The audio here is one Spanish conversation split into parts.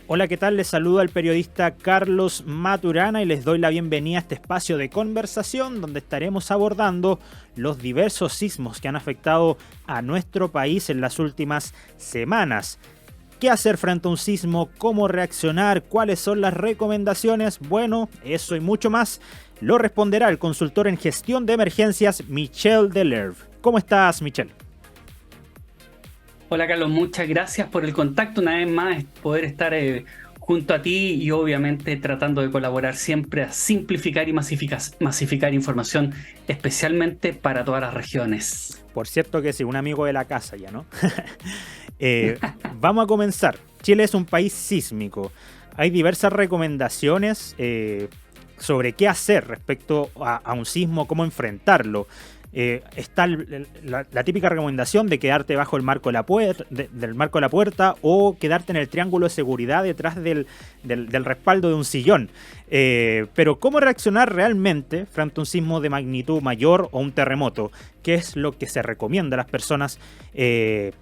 Hola, ¿qué tal? Les saluda el periodista Carlos Maturana y les doy la bienvenida a este espacio de conversación donde estaremos abordando los diversos sismos que han afectado a nuestro país en las últimas semanas. ¿Qué hacer frente a un sismo? ¿Cómo reaccionar? ¿Cuáles son las recomendaciones? Bueno, eso y mucho más lo responderá el consultor en gestión de emergencias Michel Delerve. ¿Cómo estás, Michel? Hola Carlos, muchas gracias por el contacto. Una vez más, poder estar junto a ti y obviamente tratando de colaborar siempre a simplificar y masificar información, especialmente para todas las regiones. Por cierto que sí, un amigo de la casa ya, ¿no? Vamos a comenzar. Chile es un país sísmico. Hay diversas recomendaciones sobre qué hacer respecto a un sismo, cómo enfrentarlo. Está la típica recomendación de quedarte bajo el marco de del marco de la puerta o quedarte en el triángulo de seguridad detrás del respaldo de un sillón. Pero ¿cómo reaccionar realmente frente a un sismo de magnitud mayor o un terremoto? ¿Qué es lo que se recomienda a las personas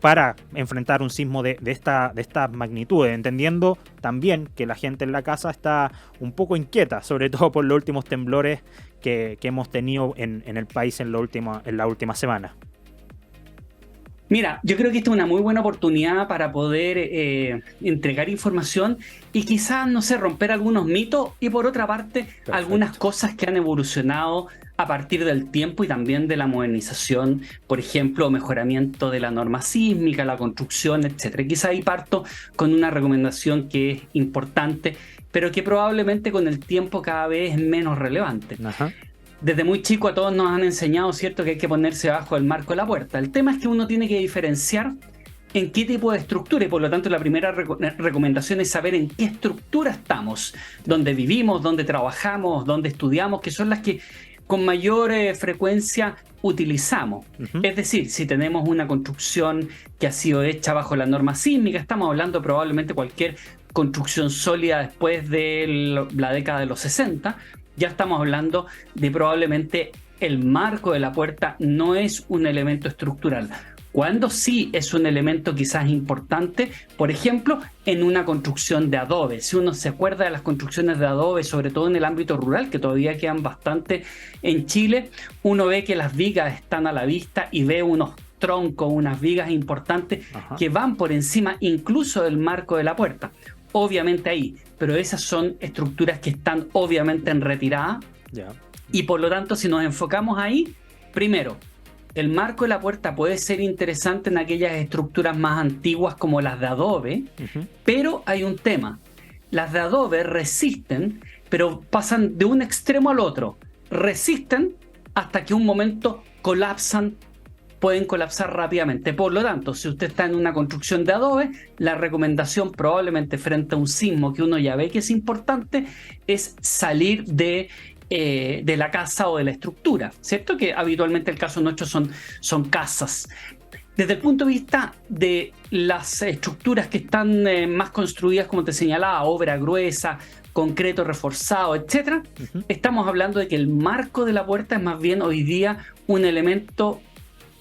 para enfrentar un sismo de estas magnitudes? Entendiendo también que la gente en la casa está un poco inquieta, sobre todo por los últimos temblores que hemos tenido en el país en la última semana. Mira, yo creo que esta es una muy buena oportunidad para poder entregar información y quizás, no sé, romper algunos mitos y por otra parte, algunas Perfecto. cosas que han evolucionado a partir del tiempo y también de la modernización, por ejemplo, mejoramiento de la norma sísmica, la construcción, etcétera. Quizás ahí parto con una recomendación que es importante, pero que probablemente con el tiempo cada vez es menos relevante. Ajá. Desde muy chico a todos nos han enseñado, ¿cierto?, que hay que ponerse bajo el marco de la puerta. El tema es que uno tiene que diferenciar en qué tipo de estructura y por lo tanto la primera recomendación es saber en qué estructura estamos, dónde vivimos, dónde trabajamos, dónde estudiamos, que son las que con mayor frecuencia utilizamos. Uh-huh. Es decir, si tenemos una construcción que ha sido hecha bajo la norma sísmica, estamos hablando probablemente cualquier construcción sólida después de la década de los 60, ya estamos hablando de probablemente el marco de la puerta no es un elemento estructural. Cuando sí es un elemento quizás importante, por ejemplo, en una construcción de adobe. Si uno se acuerda de las construcciones de adobe, sobre todo en el ámbito rural, que todavía quedan bastante en Chile, uno ve que las vigas están a la vista y ve unos troncos, unas vigas importantes Ajá. que van por encima incluso del marco de la puerta. Obviamente ahí, pero esas son estructuras que están obviamente en retirada Ya. y por lo tanto si nos enfocamos ahí, primero, el marco de la puerta puede ser interesante en aquellas estructuras más antiguas como las de adobe, Uh-huh. pero hay un tema, las de adobe resisten, pero pasan de un extremo al otro, resisten hasta que un momento colapsan, pueden colapsar rápidamente. Por lo tanto, si usted está en una construcción de adobe, la recomendación probablemente frente a un sismo que uno ya ve que es importante es salir de la casa o de la estructura, ¿cierto? Que habitualmente el caso nuestro son casas. Desde el punto de vista de las estructuras que están más construidas, como te señalaba, obra gruesa, concreto reforzado, etcétera, Uh-huh. estamos hablando de que el marco de la puerta es más bien hoy día un elemento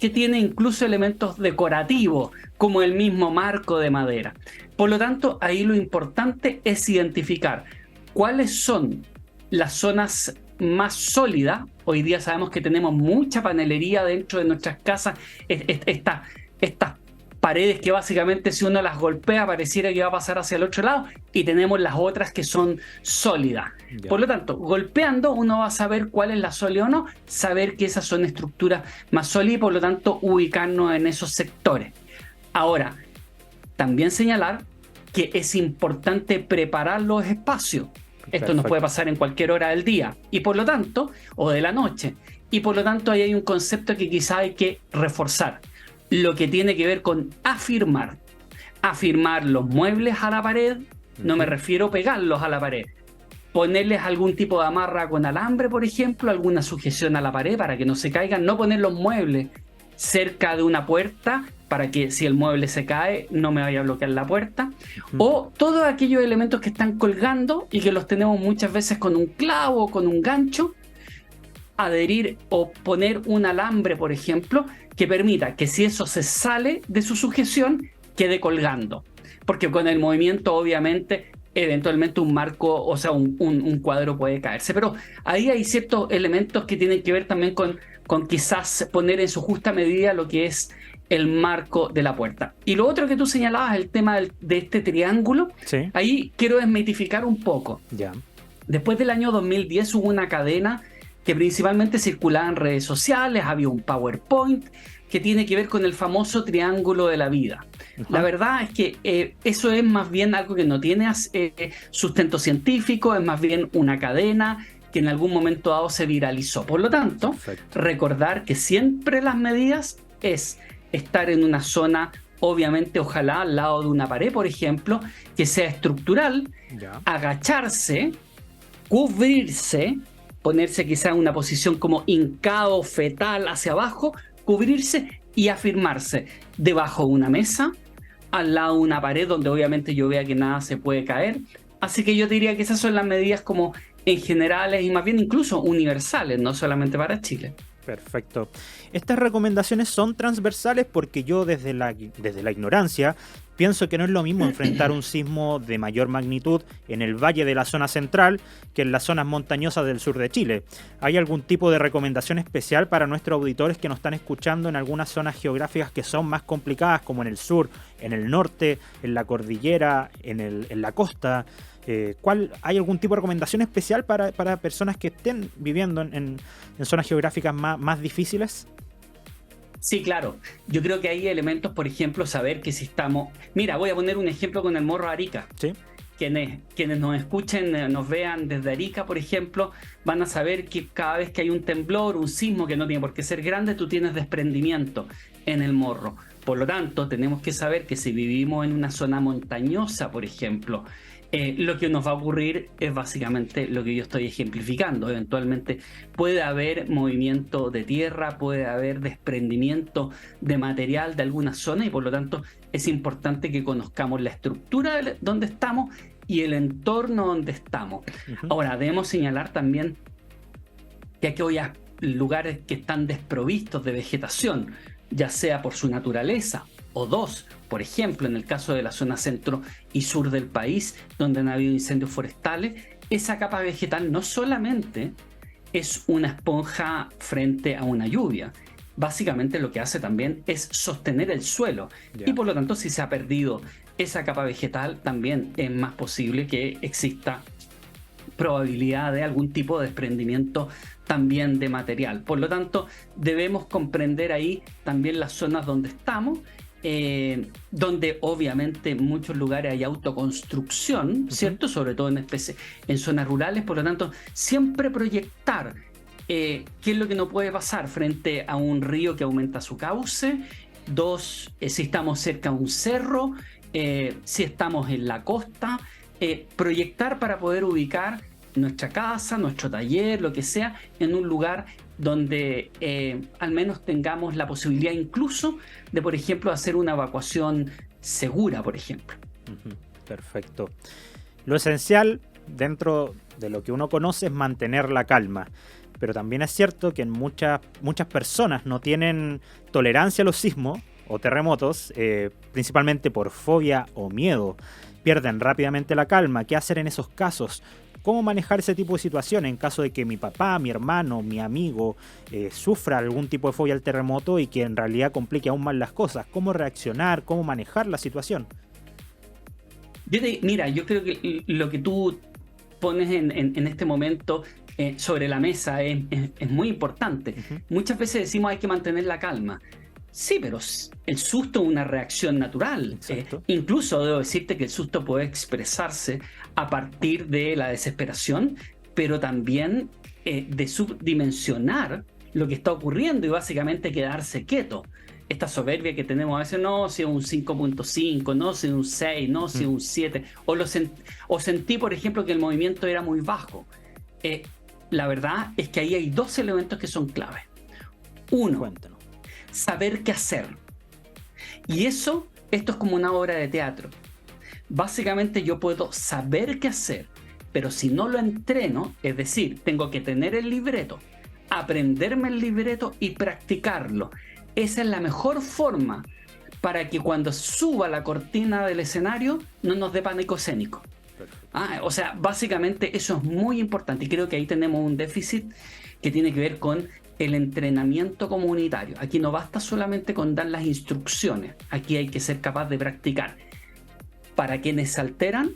que tiene incluso elementos decorativos, como el mismo marco de madera. Por lo tanto, ahí lo importante es identificar cuáles son las zonas más sólidas. Hoy día sabemos que tenemos mucha panelería dentro de nuestras casas, estas paredes que básicamente si uno las golpea pareciera que va a pasar hacia el otro lado, y tenemos las otras que son sólidas. Ya. Por lo tanto, golpeando uno va a saber cuál es la sólida o no, saber que esas son estructuras más sólidas y por lo tanto ubicarnos en esos sectores. Ahora, también señalar que es importante preparar los espacios. Esto nos puede Perfecto. pasar en cualquier hora del día y por lo tanto, o de la noche, y por lo tanto ahí hay un concepto que quizá hay que reforzar, lo que tiene que ver con afirmar los muebles a la pared. No me Uh-huh. refiero a pegarlos a la pared, ponerles algún tipo de amarra con alambre, por ejemplo, alguna sujeción a la pared para que no se caigan, no poner los muebles cerca de una puerta para que si el mueble se cae no me vaya a bloquear la puerta, Uh-huh. o todos aquellos elementos que están colgando y que los tenemos muchas veces con un clavo o con un gancho, adherir o poner un alambre, por ejemplo, que permita que si eso se sale de su sujeción, quede colgando. porque con el movimiento obviamente eventualmente un marco, o sea, un cuadro puede caerse. Pero ahí hay ciertos elementos que tienen que ver también con quizás poner en su justa medida lo que es el marco de la puerta. Y lo otro que tú señalabas, el tema de este triángulo, Sí, ahí quiero desmitificar un poco. ya. Después del año 2010 hubo una cadena que principalmente circulaba en redes sociales, había un PowerPoint que tiene que ver con el famoso triángulo de la vida. La Ajá. verdad es que eso es más bien algo que no tiene sustento científico, es más bien una cadena que en algún momento dado se viralizó. Por lo tanto, Perfecto. recordar que siempre las medidas es estar en una zona, obviamente, ojalá al lado de una pared, por ejemplo, que sea estructural, Ya. agacharse, cubrirse, ponerse quizá en una posición como hincado, fetal hacia abajo, cubrirse y afirmarse debajo de una mesa, al lado de una pared donde obviamente yo vea que nada se puede caer. Así que yo diría que esas son las medidas como en generales y más bien incluso universales, no solamente para Chile. Perfecto. Estas recomendaciones son transversales porque yo desde la ignorancia pienso que no es lo mismo enfrentar un sismo de mayor magnitud en el valle de la zona central que en las zonas montañosas del sur de Chile. ¿Hay algún tipo de recomendación especial para nuestros auditores que nos están escuchando en algunas zonas geográficas que son más complicadas, como en el sur, en el norte, en la cordillera, en la costa? ¿Hay algún tipo de recomendación especial para personas que estén viviendo en zonas geográficas más difíciles? Sí, claro. Yo creo que hay elementos, por ejemplo, saber que si estamos... Mira, voy a poner un ejemplo con el Morro Arica. Sí, Quienes nos escuchen, nos vean desde Arica, por ejemplo, van a saber que cada vez que hay un temblor, un sismo que no tiene por qué ser grande, tú tienes desprendimiento en el morro. Por lo tanto, tenemos que saber que si vivimos en una zona montañosa, por ejemplo, lo que nos va a ocurrir es básicamente lo que yo estoy ejemplificando. Eventualmente puede haber movimiento de tierra, puede haber desprendimiento de material de alguna zona y por lo tanto es importante que conozcamos la estructura donde estamos y el entorno donde estamos. ujú, Ahora, debemos señalar también que aquellos lugares que están desprovistos de vegetación, ya sea por su naturaleza o dos, por ejemplo, en el caso de la zona centro y sur del país, donde han habido incendios forestales, esa capa vegetal no solamente es una esponja frente a una lluvia, básicamente lo que hace también es sostener el suelo y ya. por lo tanto si se ha perdido esa capa vegetal también es más posible que exista probabilidad de algún tipo de desprendimiento también de material. Por lo tanto, debemos comprender ahí también las zonas donde estamos, donde obviamente en muchos lugares hay autoconstrucción, Ujú. ¿cierto? Sobre todo en zonas rurales. Por lo tanto, siempre proyectar qué es lo que no puede pasar frente a un río que aumenta su cauce. Dos, si estamos cerca de un cerro, si estamos en la costa, proyectar para poder ubicar nuestra casa, nuestro taller, lo que sea, en un lugar donde al menos tengamos la posibilidad incluso de, por ejemplo, hacer una evacuación segura, por ejemplo. Ujú, perfecto. Lo esencial dentro de lo que uno conoce es mantener la calma. Pero también es cierto que muchas personas no tienen tolerancia a los sismos o terremotos, principalmente por fobia o miedo. Pierden rápidamente la calma. ¿Qué hacer en esos casos? ¿Cómo manejar ese tipo de situación en caso de que mi papá, mi hermano, mi amigo sufra algún tipo de fobia al terremoto y que en realidad complique aún más las cosas? ¿Cómo reaccionar? ¿Cómo manejar la situación? Mira, yo creo que lo que tú pones en este momento sobre la mesa es muy importante. Ujú, Muchas veces decimos hay que mantener la calma. Sí, pero el susto es una reacción natural. exacto. Incluso debo decirte que el susto puede expresarse a partir de la desesperación, pero también de subdimensionar lo que está ocurriendo y básicamente quedarse quieto. Esta soberbia que tenemos a veces, no, si es un 5.5, no, si es un 6, no, si Ujú, es un 7, o sentí, por ejemplo, que el movimiento era muy bajo. Eh, la verdad es que ahí hay dos elementos que son clave. Uno, cuéntanos. saber qué hacer. Y esto es como una obra de teatro. Básicamente yo puedo saber qué hacer, pero si no lo entreno, es decir, tengo que tener el libreto, aprenderme el libreto y practicarlo. Esa es la mejor forma para que cuando suba la cortina del escenario no nos dé pánico escénico. O sea, básicamente eso es muy importante y creo que ahí tenemos un déficit que tiene que ver con el entrenamiento comunitario. Aquí no basta solamente con dar las instrucciones, aquí hay que ser capaz de practicar. Para quienes se alteran,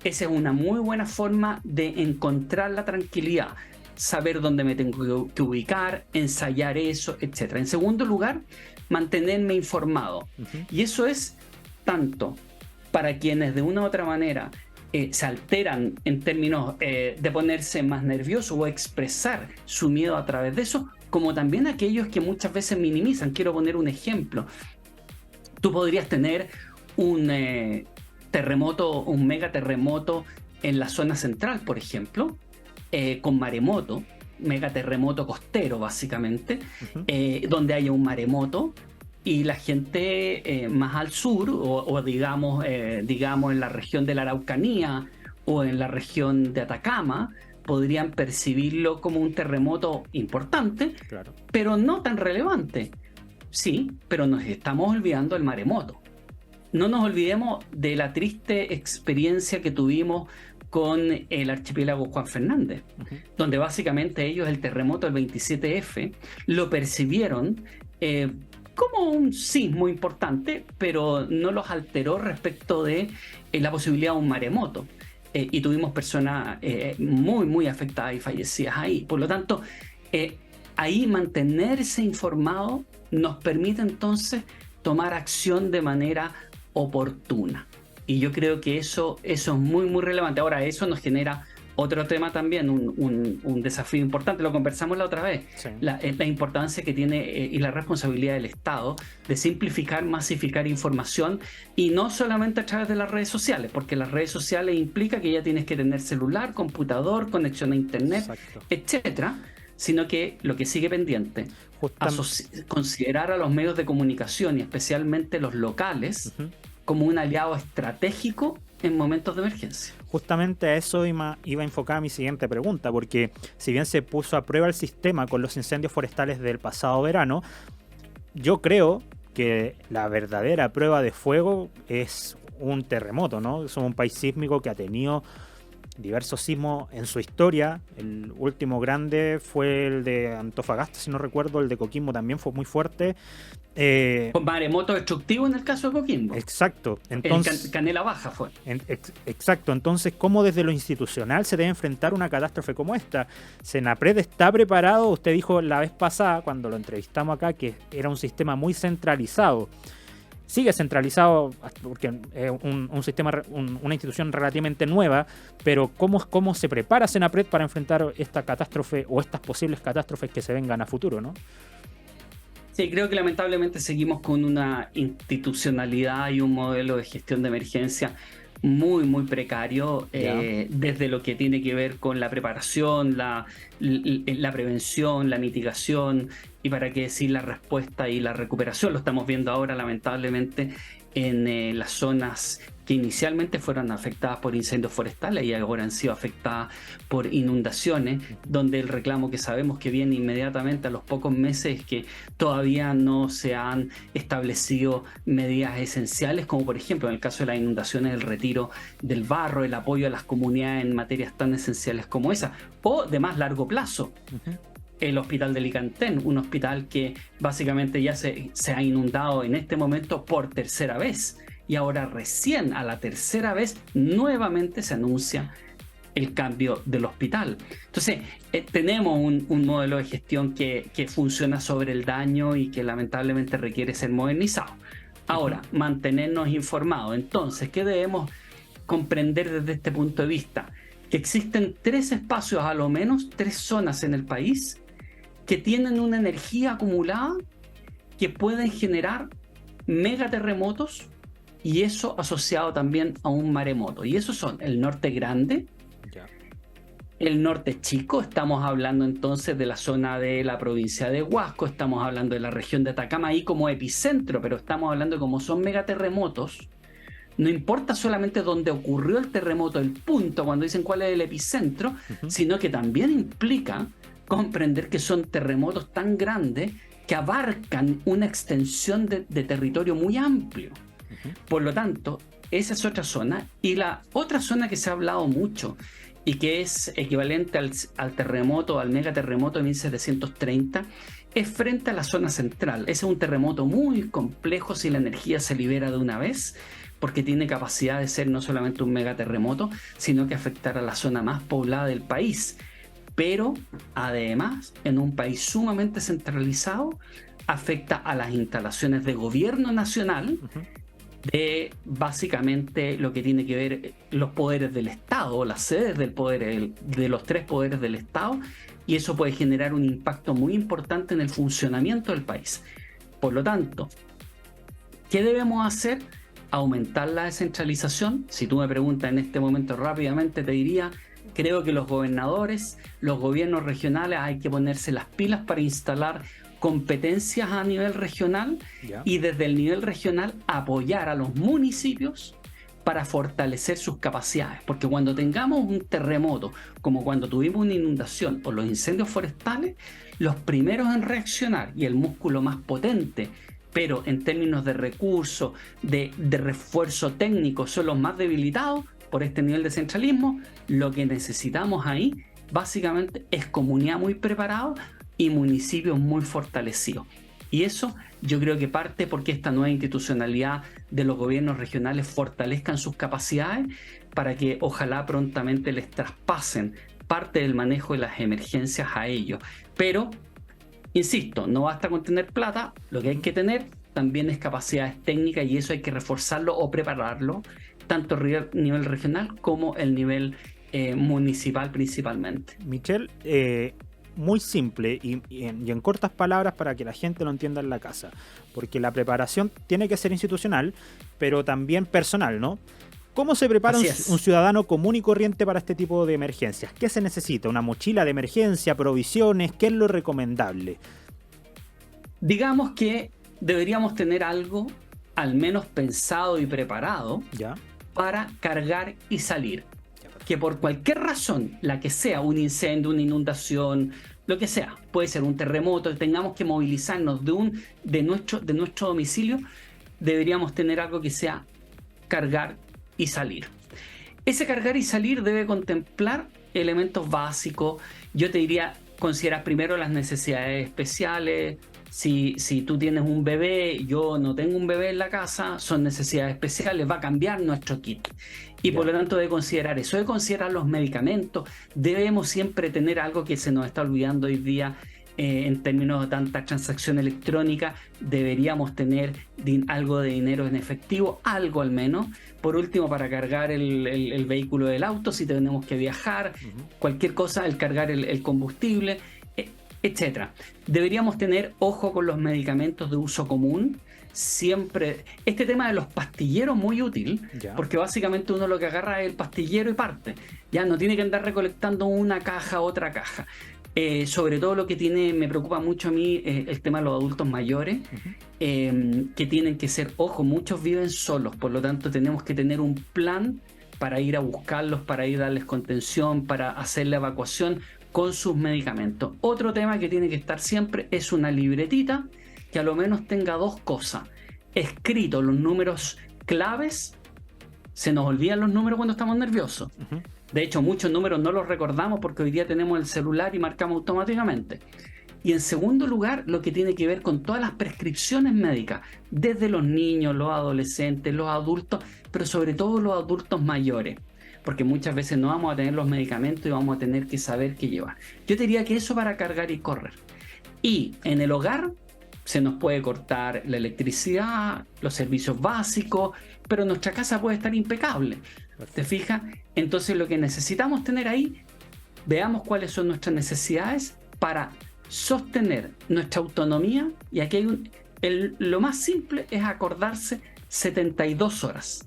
esa es una muy buena forma de encontrar la tranquilidad, saber dónde me tengo que ubicar, ensayar eso, etc. En segundo lugar, mantenerme informado. Y eso es tanto para quienes de una u otra manera se alteran en términos de ponerse más nervioso o expresar su miedo a través de eso, como también aquellos que muchas veces minimizan. Quiero poner un ejemplo. Tú podrías tener un terremoto, un megaterremoto en la zona central, por ejemplo, con maremoto, megaterremoto costero básicamente, donde haya un maremoto, y la gente más al sur, o digamos en la región de la Araucanía o en la región de Atacama, podrían percibirlo como un terremoto importante, claro, pero no tan relevante. Sí, pero nos estamos olvidando del maremoto. No nos olvidemos de la triste experiencia que tuvimos con el archipiélago Juan Fernández, donde básicamente ellos el terremoto del 27F lo percibieron como un sismo importante, pero no los alteró respecto de la posibilidad de un maremoto. Y tuvimos personas muy, muy afectadas y fallecidas ahí. Por lo tanto, ahí mantenerse informado nos permite entonces tomar acción de manera oportuna. Y yo creo que eso es muy, muy relevante. Ahora, eso nos genera otro tema también, un desafío importante, lo conversamos la otra vez, sí. La importancia que tiene y la responsabilidad del Estado de simplificar, masificar información, y no solamente a través de las redes sociales, porque las redes sociales implica que ya tienes que tener celular, computador, conexión a internet, etcétera, sino que lo que sigue pendiente, considerar a los medios de comunicación y especialmente los locales como un aliado estratégico en momentos de emergencia. Justamente a eso iba a enfocar mi siguiente pregunta, porque si bien se puso a prueba el sistema con los incendios forestales del pasado verano, yo creo que la verdadera prueba de fuego es un terremoto, ¿no? Somos un país sísmico que ha tenido diversos sismos en su historia. El último grande fue el de Antofagasta, si no recuerdo, el de Coquimbo también fue muy fuerte. Con maremoto destructivo en el caso de Coquimbo. Exacto. Entonces, Canela Baja fue. Exacto. Entonces, ¿cómo desde lo institucional se debe enfrentar una catástrofe como esta? ¿Senapred está preparado? Usted dijo la vez pasada, cuando lo entrevistamos acá, que era un sistema muy centralizado. Sigue centralizado porque es un sistema, una institución relativamente nueva, pero ¿cómo se prepara Senapred para enfrentar esta catástrofe o estas posibles catástrofes que se vengan a futuro, ¿no? Sí, creo que lamentablemente seguimos con una institucionalidad y un modelo de gestión de emergencia muy, muy precario, desde lo que tiene que ver con la preparación, la prevención, la mitigación, y para qué decir la respuesta y la recuperación. Lo estamos viendo ahora, lamentablemente, en las zonas que inicialmente fueron afectadas por incendios forestales y ahora han sido afectadas por inundaciones, donde el reclamo que sabemos que viene inmediatamente a los pocos meses es que todavía no se han establecido medidas esenciales, como por ejemplo en el caso de las inundaciones, el retiro del barro, el apoyo a las comunidades en materias tan esenciales como esa, o de más largo plazo. El hospital de Licantén, un hospital que básicamente ya se ha inundado en este momento por tercera vez, y ahora recién a la tercera vez nuevamente se anuncia el cambio del hospital. Entonces tenemos un modelo de gestión que funciona sobre el daño y que lamentablemente requiere ser modernizado. Ahora, mantenernos informados. Entonces, ¿qué debemos comprender desde este punto de vista? Que existen 3 espacios, a lo menos 3 zonas en el país que tienen una energía acumulada que pueden generar megaterremotos, y eso asociado también a un maremoto. Y esos son el norte grande, el norte chico, estamos hablando entonces de la zona de la provincia de Huasco, estamos hablando de la región de Atacama ahí como epicentro, pero estamos hablando de cómo son megaterremotos. No importa solamente dónde ocurrió el terremoto, el punto, cuando dicen cuál es el epicentro, sino que también implica comprender que son terremotos tan grandes que abarcan una extensión de territorio muy amplio. Por lo tanto, esa es otra zona. Y la otra zona que se ha hablado mucho y que es equivalente al terremoto, al megaterremoto de 1730, es frente a la zona central. Ese es un terremoto muy complejo si la energía se libera de una vez, porque tiene capacidad de ser no solamente un megaterremoto, sino que afectar a la zona más poblada del país. Pero además, en un país sumamente centralizado, afecta a las instalaciones de gobierno nacional, de básicamente lo que tiene que ver los poderes del Estado, las sedes del poder, de los tres poderes del Estado, y eso puede generar un impacto muy importante en el funcionamiento del país. Por lo tanto, ¿qué debemos hacer? Aumentar la descentralización. Si tú me preguntas en este momento rápidamente, te diría, creo que los gobernadores, los gobiernos regionales, hay que ponerse las pilas para instalar competencias a nivel regional y desde el nivel regional apoyar a los municipios para fortalecer sus capacidades. Porque cuando tengamos un terremoto, como cuando tuvimos una inundación o los incendios forestales, los primeros en reaccionar y el músculo más potente, pero en términos de recursos, de refuerzo técnico, son los más debilitados por este nivel de centralismo. Lo que necesitamos ahí básicamente es comunidad muy preparada y municipios muy fortalecidos. Y eso yo creo que parte porque esta nueva institucionalidad de los gobiernos regionales fortalezcan sus capacidades para que ojalá prontamente les traspasen parte del manejo de las emergencias a ellos. Pero, insisto, no basta con tener plata, lo que hay que tener también es capacidades técnicas y eso hay que reforzarlo o prepararlo, tanto a nivel regional como el nivel municipal principalmente. Michel, muy simple y en cortas palabras para que la gente lo entienda en la casa, porque la preparación tiene que ser institucional, pero también personal, ¿no? ¿Cómo se prepara un ciudadano común y corriente para este tipo de emergencias? ¿Qué se necesita? ¿Una mochila de emergencia, provisiones? ¿Qué es lo recomendable? Digamos que deberíamos tener algo al menos pensado y preparado para cargar y salir. Que por cualquier razón, la que sea, un incendio, una inundación, lo que sea, puede ser un terremoto, tengamos que movilizarnos de nuestro domicilio, deberíamos tener algo que sea cargar y salir. Ese cargar y salir debe contemplar elementos básicos. Yo te diría, considerar primero las necesidades especiales. Si tú tienes un bebé, yo no tengo un bebé en la casa, son necesidades especiales, va a cambiar nuestro kit. Y por lo tanto de considerar eso, de considerar los medicamentos, debemos siempre tener algo que se nos está olvidando hoy día en términos de tanta transacción electrónica, deberíamos tener algo de dinero en efectivo, algo al menos. Por último, para cargar el vehículo del auto, si tenemos que viajar, cualquier cosa, el cargar el combustible, etcétera. Deberíamos tener ojo con los medicamentos de uso común. Siempre, este tema de los pastilleros muy útil, porque básicamente uno lo que agarra es el pastillero y parte. Ya no tiene que andar recolectando una caja, otra caja. Sobre todo lo que me preocupa mucho a mí, el tema de los adultos mayores, que tienen que ser, ojo, muchos viven solos, por lo tanto tenemos que tener un plan para ir a buscarlos, para ir a darles contención, para hacer la evacuación con sus medicamentos. Otro tema que tiene que estar siempre es una libretita que a lo menos tenga dos cosas. Escrito los números claves. Se nos olvidan los números cuando estamos nerviosos. De hecho, muchos números no los recordamos porque hoy día tenemos el celular y marcamos automáticamente. Y en segundo lugar, lo que tiene que ver con todas las prescripciones médicas, desde los niños, los adolescentes, los adultos, pero sobre todo los adultos mayores. Porque muchas veces no vamos a tener los medicamentos y vamos a tener que saber qué llevar. Yo te diría que eso para cargar y correr. Y en el hogar se nos puede cortar la electricidad, los servicios básicos, pero nuestra casa puede estar impecable. ¿Te fijas? Entonces lo que necesitamos tener ahí, veamos cuáles son nuestras necesidades para sostener nuestra autonomía. Y aquí hay lo más simple es acordarse 72 horas.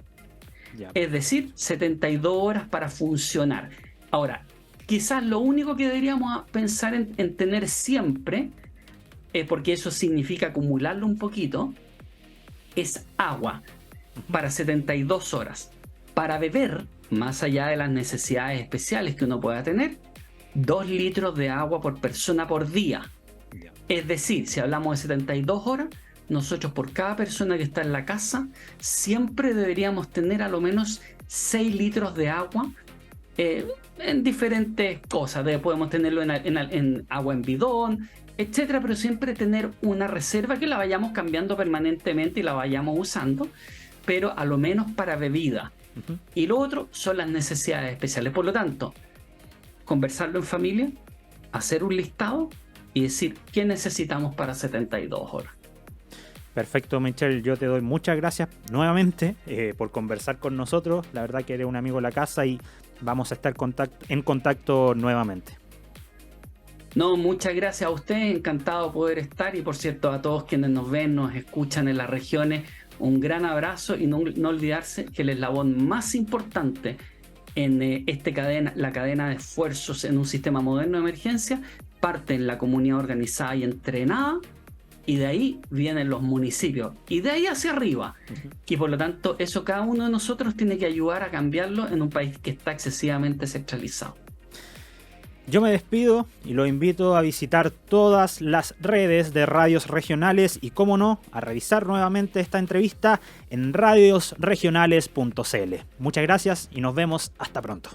Es decir, 72 horas para funcionar. Ahora, quizás lo único que deberíamos pensar en tener siempre, porque eso significa acumularlo un poquito, es agua para 72 horas. Para beber, más allá de las necesidades especiales que uno pueda tener, 2 litros de agua por persona por día. Es decir, si hablamos de 72 horas, nosotros por cada persona que está en la casa, siempre deberíamos tener a lo menos 6 litros de agua en diferentes cosas. Podemos tenerlo en agua en bidón, etcétera, pero siempre tener una reserva que la vayamos cambiando permanentemente y la vayamos usando, pero a lo menos para bebida. Y lo otro son las necesidades especiales. Por lo tanto, conversarlo en familia, hacer un listado y decir qué necesitamos para 72 horas. Perfecto, Michelle, yo te doy muchas gracias nuevamente por conversar con nosotros. La verdad que eres un amigo de la casa y vamos a estar en contacto nuevamente. No, muchas gracias a ustedes, encantado de poder estar, y por cierto a todos quienes nos ven, nos escuchan en las regiones, un gran abrazo, y no olvidarse que el eslabón más importante en la cadena de esfuerzos en un sistema moderno de emergencia parte en la comunidad organizada y entrenada, y de ahí vienen los municipios, y de ahí hacia arriba. Y por lo tanto, eso cada uno de nosotros tiene que ayudar a cambiarlo en un país que está excesivamente centralizado. Yo me despido y lo invito a visitar todas las redes de radios regionales y, cómo no, a revisar nuevamente esta entrevista en radiosregionales.cl. Muchas gracias y nos vemos hasta pronto.